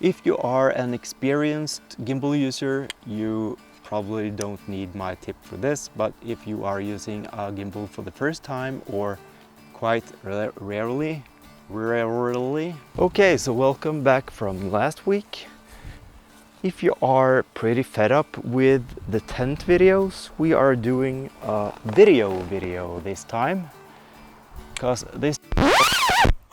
If you are an experienced gimbal user, you probably don't need my tip for this, but if you are using a gimbal for the first time or quite rarely. Okay, so welcome back from last week. If you are pretty fed up with the tent videos, we are doing a video this time, because this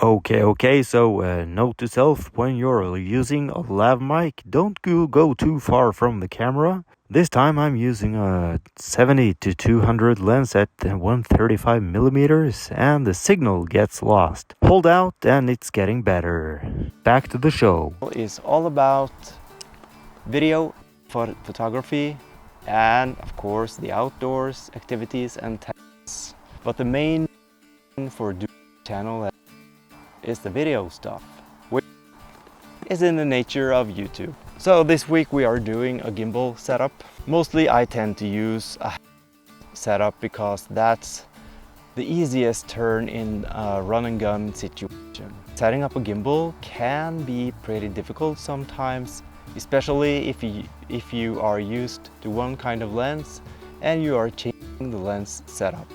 Okay, so note to self, when you're using a lav mic, don't go too far from the camera. This time I'm using a 70-200 lens at 135 millimeters and the signal gets lost. Hold out and it's getting better. Back to the show. It's all about video, photography, and of course the outdoors activities and tests. But the main for doing the channel is the video stuff, which is in the nature of YouTube. So this week we are doing a gimbal setup. Mostly I tend to use a setup because that's the easiest turn in a run and gun situation. Setting up a gimbal can be pretty difficult sometimes, especially if you are used to one kind of lens and you are changing the lens setup.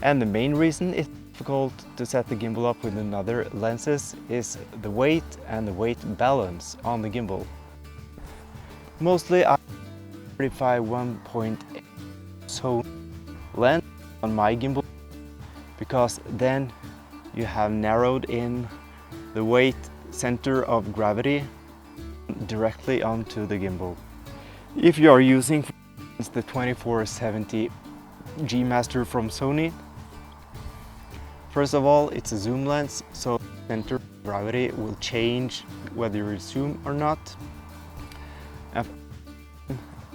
And the main reason it's difficult to set the gimbal up with another lenses is the weight and the weight balance on the gimbal. Mostly I 35 1.8 Sony lens on my gimbal because then you have narrowed in the weight center of gravity directly onto the gimbal. If you are using the 2470 G Master from Sony, first of all, it's a zoom lens, so center of gravity will change whether you zoom or not. And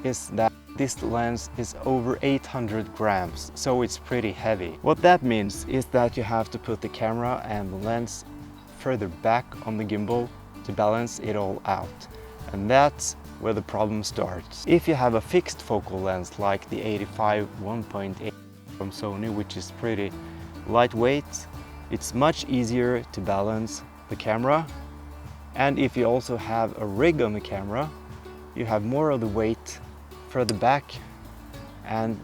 is that this lens is over 800 grams, so it's pretty heavy. What that means is that you have to put the camera and the lens further back on the gimbal to balance it all out. And that's where the problem starts. If you have a fixed focal lens like the 85 1.8 from Sony, which is pretty lightweight, it's much easier to balance the camera. And if you also have a rig on the camera, you have more of the weight further back and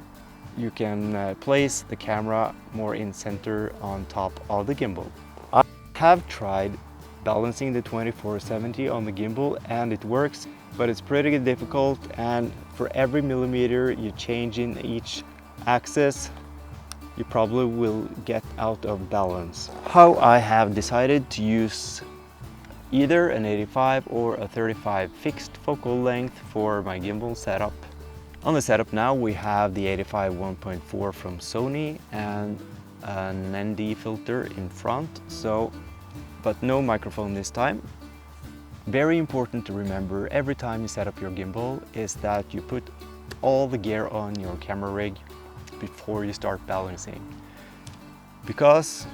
you can place the camera more in center on top of the gimbal. I have tried balancing the 2470 on the gimbal and it works, but it's pretty difficult, and for every millimeter you change in each axis, you probably will get out of balance. How I have decided to use either an 85 or a 35 fixed focal length for my gimbal setup. On the setup now we have the 85 1.4 from Sony and an ND filter in front, but no microphone this time. Very important to remember every time you set up your gimbal is that you put all the gear on your camera rig before you start balancing, because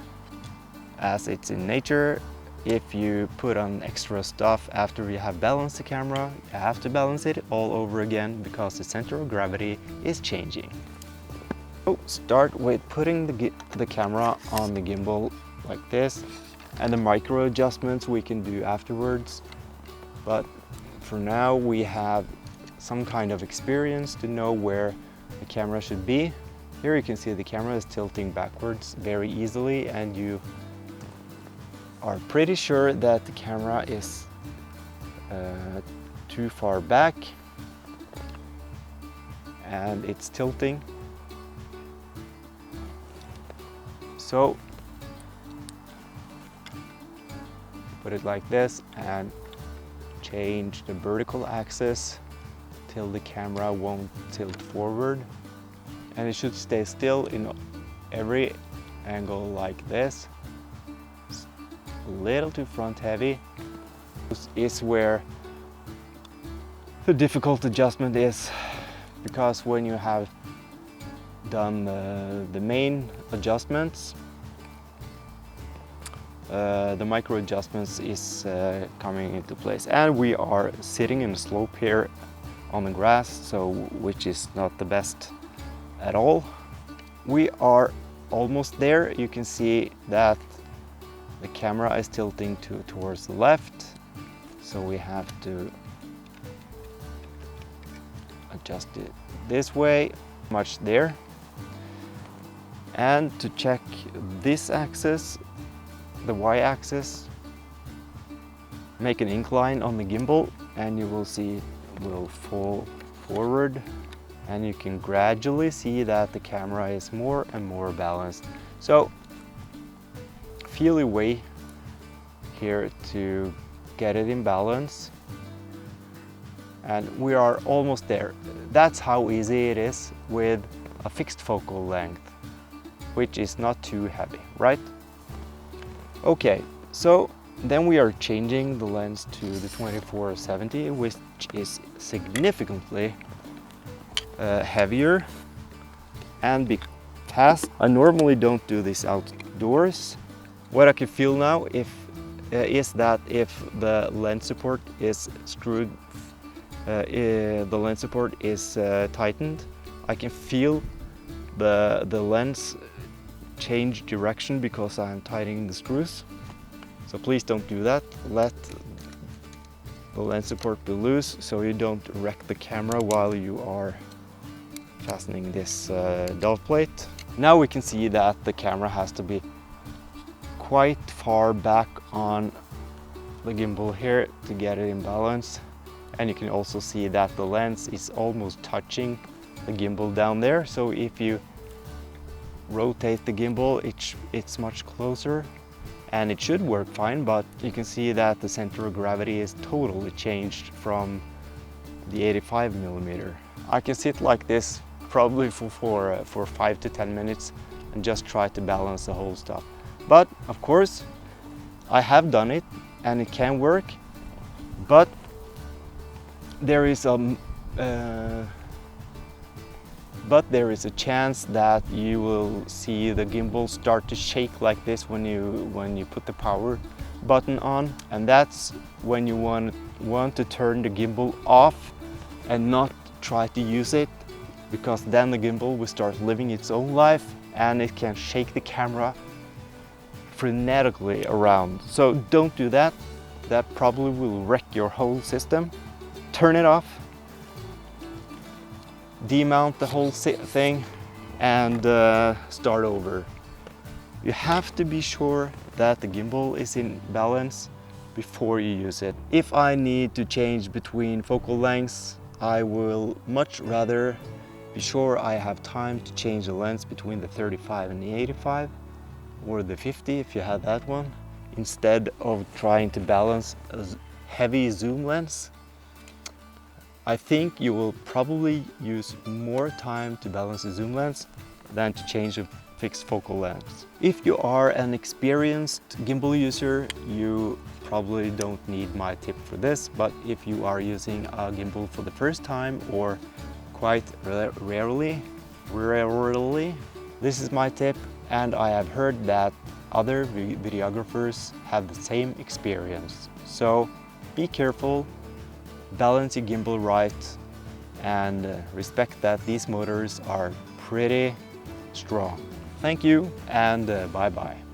as it's in nature, if you put on extra stuff after you have balanced the camera, you have to balance it all over again because the center of gravity is changing. So start with putting the camera on the gimbal like this, and the micro adjustments we can do afterwards, but for now we have some kind of experience to know where the camera should be. Here you can see the camera is tilting backwards very easily, and you are pretty sure that the camera is too far back and it's tilting. So put it like this and change the vertical axis till the camera won't tilt forward, and it should stay still in every angle like this. It's a little too front heavy. This is where the difficult adjustment is, because when you have done the main adjustments, the micro adjustments is coming into place, and we are sitting in a slope here on the grass, so which is not the best at all. We are almost there. You can see that the camera is tilting towards the left, so we have to adjust it this way, much there. And to check this axis, the y-axis, make an incline on the gimbal and you will see it will fall forward, and you can gradually see that the camera is more and more balanced. So feel your way here to get it in balance, and we are almost there. That's how easy it is with a fixed focal length, which is not too heavy, right? Okay, so then we are changing the lens to the 24-70, which is significantly heavier and be fast. I normally don't do this outdoors. What I can feel now is that if the lens support is screwed, the lens support is tightened, I can feel the lens change direction because I'm tightening the screws. So please don't do that. Let the lens support be loose so you don't wreck the camera while you are fastening this dove plate. Now we can see that the camera has to be quite far back on the gimbal here to get it in balance. And you can also see that the lens is almost touching the gimbal down there. So if you rotate the gimbal, it's much closer and it should work fine, but you can see that the center of gravity is totally changed from the 85mm. I can sit like this probably for 5 to 10 minutes and just try to balance the whole stuff. But of course, I have done it and it can work, but there is a chance that you will see the gimbal start to shake like this when you put the power button on, and that's when you want to turn the gimbal off and not try to use it, because then the gimbal will start living its own life and it can shake the camera frenetically around. So don't do that. That probably will wreck your whole system. Turn it off, demount the whole thing, and start over. You have to be sure that the gimbal is in balance before you use it. If I need to change between focal lengths, I will much rather be sure I have time to change the lens between the 35 and the 85, or the 50 if you have that one, instead of trying to balance a heavy zoom lens. I think you will probably use more time to balance a zoom lens than to change a fixed focal length. If you are an experienced gimbal user, you probably don't need my tip for this, but if you are using a gimbal for the first time or quite rarely, this is my tip, and I have heard that other videographers have the same experience. So be careful, balance your gimbal right, and respect that these motors are pretty strong. Thank you, and bye-bye.